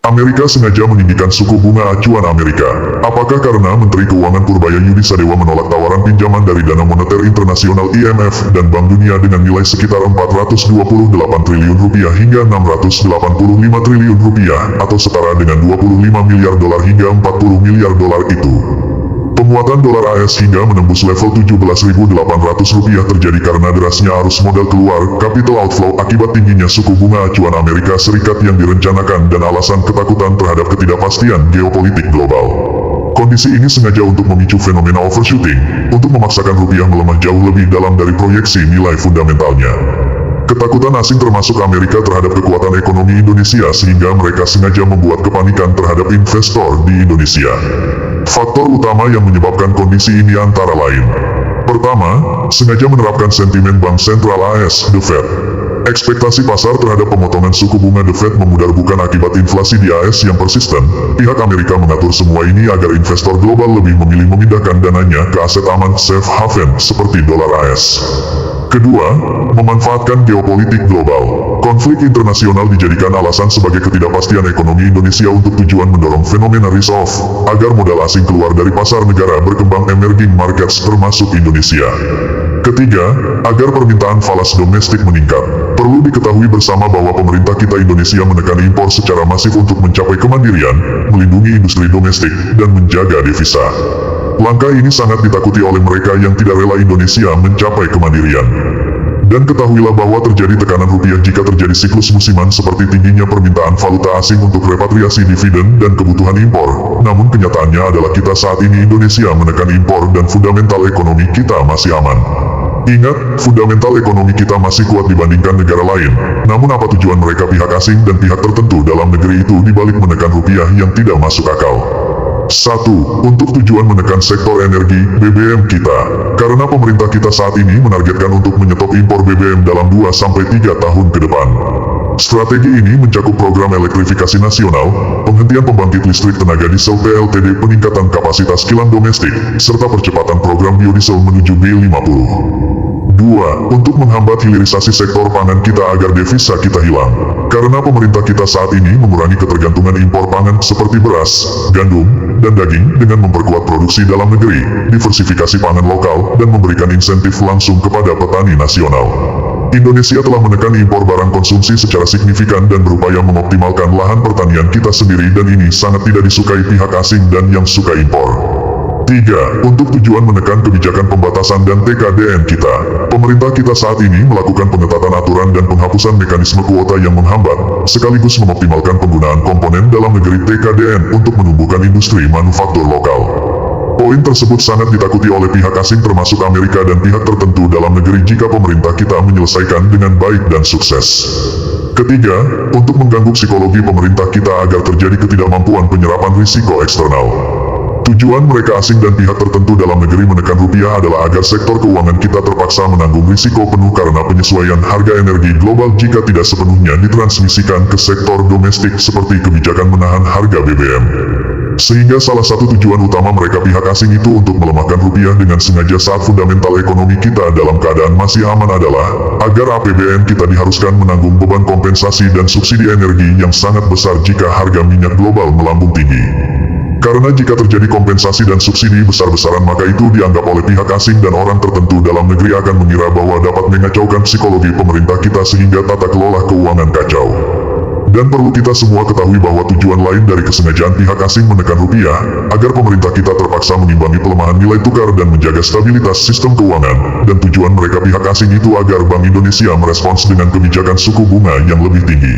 Amerika sengaja meninggikan suku bunga acuan Amerika. Apakah karena Menteri Keuangan Purbaya Yudi Sadewa menolak tawaran pinjaman dari Dana Moneter Internasional IMF dan Bank Dunia dengan nilai sekitar 428 triliun rupiah hingga 685 triliun rupiah atau setara dengan 25 miliar dolar hingga 40 miliar dolar itu? Penguatan dolar AS hingga menembus level 17.800 rupiah terjadi karena derasnya arus modal keluar, capital outflow akibat tingginya suku bunga acuan Amerika Serikat yang direncanakan dan alasan ketakutan terhadap ketidakpastian geopolitik global. Kondisi ini sengaja untuk memicu fenomena overshooting, untuk memaksakan rupiah melemah jauh lebih dalam dari proyeksi nilai fundamentalnya. Ketakutan asing termasuk Amerika terhadap kekuatan ekonomi Indonesia sehingga mereka sengaja membuat kepanikan terhadap investor di Indonesia. Faktor utama yang menyebabkan kondisi ini antara lain. Pertama, sengaja menerapkan sentimen Bank Sentral AS, The Fed. Ekspektasi pasar terhadap pemotongan suku bunga The Fed memudar-bukan akibat inflasi di AS yang persisten. Pihak Amerika mengatur semua ini agar investor global lebih memilih memindahkan dananya ke aset aman safe haven seperti dolar AS. Kedua, memanfaatkan geopolitik global. Konflik internasional dijadikan alasan sebagai ketidakpastian ekonomi Indonesia untuk tujuan mendorong fenomena risk-off, agar modal asing keluar dari pasar negara berkembang emerging markets termasuk Indonesia. Ketiga, agar permintaan falas domestik meningkat. Perlu diketahui bersama bahwa pemerintah kita Indonesia menekan impor secara masif untuk mencapai kemandirian, melindungi industri domestik, dan menjaga devisa. Langkah ini sangat ditakuti oleh mereka yang tidak rela Indonesia mencapai kemandirian. Dan ketahuilah bahwa terjadi tekanan rupiah jika terjadi siklus musiman seperti tingginya permintaan valuta asing untuk repatriasi dividen dan kebutuhan impor. Namun kenyataannya adalah kita saat ini Indonesia menekan impor dan fundamental ekonomi kita masih aman. Ingat, fundamental ekonomi kita masih kuat dibandingkan negara lain. Namun apa tujuan mereka pihak asing dan pihak tertentu dalam negeri itu dibalik menekan rupiah yang tidak masuk akal? 1. Untuk tujuan menekan sektor energi, BBM kita. Karena pemerintah kita saat ini menargetkan untuk menyetop impor BBM dalam 2-3 tahun ke depan. Strategi ini mencakup program elektrifikasi nasional, penghentian pembangkit listrik tenaga diesel PLTD, peningkatan kapasitas kilang domestik, serta percepatan program biodiesel menuju B50. 2. Untuk menghambat hilirisasi sektor pangan kita agar devisa kita hilang. Karena pemerintah kita saat ini mengurangi ketergantungan impor pangan seperti beras, gandum, dan daging dengan memperkuat produksi dalam negeri, diversifikasi pangan lokal, dan memberikan insentif langsung kepada petani nasional. Indonesia telah menekan impor barang konsumsi secara signifikan dan berupaya mengoptimalkan lahan pertanian kita sendiri dan ini sangat tidak disukai pihak asing dan yang suka impor. 3. Untuk tujuan menekan kebijakan pembatasan dan TKDN kita. Pemerintah kita saat ini melakukan pengetatan aturan dan penghapusan mekanisme kuota yang menghambat, sekaligus mengoptimalkan penggunaan komponen dalam negeri TKDN untuk menumbuhkan industri manufaktur lokal. Poin tersebut sangat ditakuti oleh pihak asing termasuk Amerika dan pihak tertentu dalam negeri jika pemerintah kita menyelesaikan dengan baik dan sukses. Ketiga, untuk mengganggu psikologi pemerintah kita agar terjadi ketidakmampuan penyerapan risiko eksternal. Tujuan mereka asing dan pihak tertentu dalam negeri menekan rupiah adalah agar sektor keuangan kita terpaksa menanggung risiko penuh karena penyesuaian harga energi global jika tidak sepenuhnya ditransmisikan ke sektor domestik seperti kebijakan menahan harga BBM. Sehingga salah satu tujuan utama mereka pihak asing itu untuk melemahkan rupiah dengan sengaja saat fundamental ekonomi kita dalam keadaan masih aman adalah agar APBN kita diharuskan menanggung beban kompensasi dan subsidi energi yang sangat besar jika harga minyak global melambung tinggi. Karena jika terjadi kompensasi dan subsidi besar-besaran maka itu dianggap oleh pihak asing dan orang tertentu dalam negeri akan mengira bahwa dapat mengacaukan psikologi pemerintah kita sehingga tata kelola keuangan kacau. Dan perlu kita semua ketahui bahwa tujuan lain dari kesengajaan pihak asing menekan rupiah, agar pemerintah kita terpaksa mengimbangi pelemahan nilai tukar dan menjaga stabilitas sistem keuangan, dan tujuan mereka pihak asing itu agar Bank Indonesia merespons dengan kebijakan suku bunga yang lebih tinggi.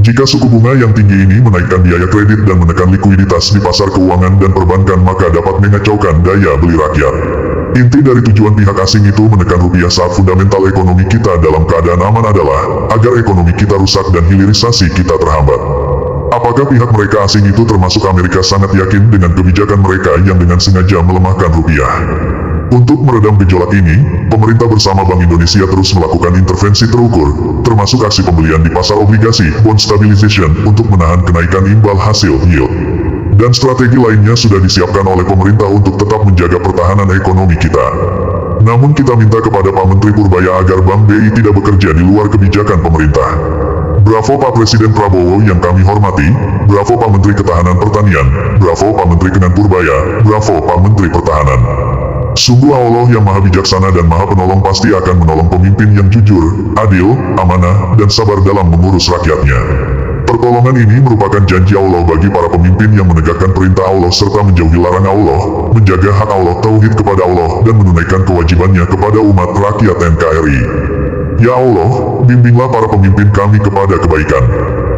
Jika suku bunga yang tinggi ini menaikkan biaya kredit dan menekan likuiditas di pasar keuangan dan perbankan maka dapat mengacaukan daya beli rakyat. Inti dari tujuan pihak asing itu menekan rupiah saat fundamental ekonomi kita dalam keadaan aman adalah agar ekonomi kita rusak dan hilirisasi kita terhambat. Apakah pihak mereka asing itu termasuk Amerika sangat yakin dengan kebijakan mereka yang dengan sengaja melemahkan rupiah? Untuk meredam gejolak ini, pemerintah bersama Bank Indonesia terus melakukan intervensi terukur, termasuk aksi pembelian di pasar obligasi, bond stabilization, untuk menahan kenaikan imbal hasil yield. Dan strategi lainnya sudah disiapkan oleh pemerintah untuk tetap menjaga pertahanan ekonomi kita. Namun kita minta kepada Pak Menteri Purbaya agar Bank BI tidak bekerja di luar kebijakan pemerintah. Bravo Pak Presiden Prabowo yang kami hormati, bravo Pak Menteri Ketahanan Pertanian, bravo Pak Menteri Kenan Purbaya, bravo Pak Menteri Pertahanan. Sungguh Allah yang maha bijaksana dan maha penolong pasti akan menolong pemimpin yang jujur, adil, amanah, dan sabar dalam mengurus rakyatnya. Pertolongan ini merupakan janji Allah bagi para pemimpin yang menegakkan perintah Allah serta menjauhi larangan Allah, menjaga hak Allah tauhid kepada Allah dan menunaikan kewajibannya kepada umat rakyat NKRI. Ya Allah, bimbinglah para pemimpin kami kepada kebaikan.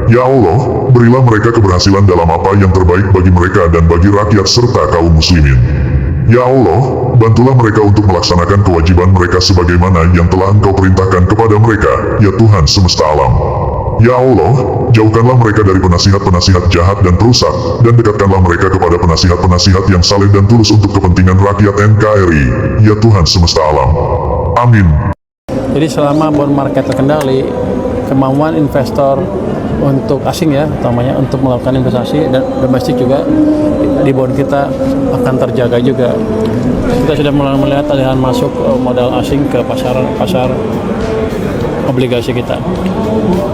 Ya Allah, berilah mereka keberhasilan dalam apa yang terbaik bagi mereka dan bagi rakyat serta kaum muslimin. Ya Allah, bantulah mereka untuk melaksanakan kewajiban mereka sebagaimana yang telah Engkau perintahkan kepada mereka, ya Tuhan semesta alam. Ya Allah, jauhkanlah mereka dari penasihat-penasihat jahat dan perusak, dan dekatkanlah mereka kepada penasihat-penasihat yang saleh dan tulus untuk kepentingan rakyat NKRI, ya Tuhan semesta alam. Amin. Jadi selama bond market terkendali, kemauan investor untuk asing ya, utamanya untuk melakukan investasi dan domestik juga di bond kita akan terjaga juga. Kita sudah mulai melihat aliran masuk modal asing ke pasar obligasi kita.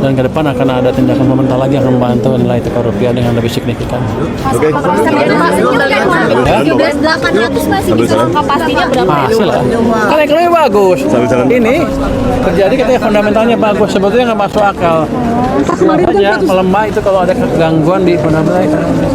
Dan ke depan akan ada tindakan pemerintah lagi yang membantu nilai tukar rupiah dengan lebih signifikan. Oke. Ya? 17.800 masih bisa angka pastinya berapa? Masih lah. Kan ekonomi bagus. Ini terjadi ketika fundamentalnya bagus. Sebetulnya nggak masuk akal. Saja melemah itu kalau ada gangguan di fundamental ekonomi.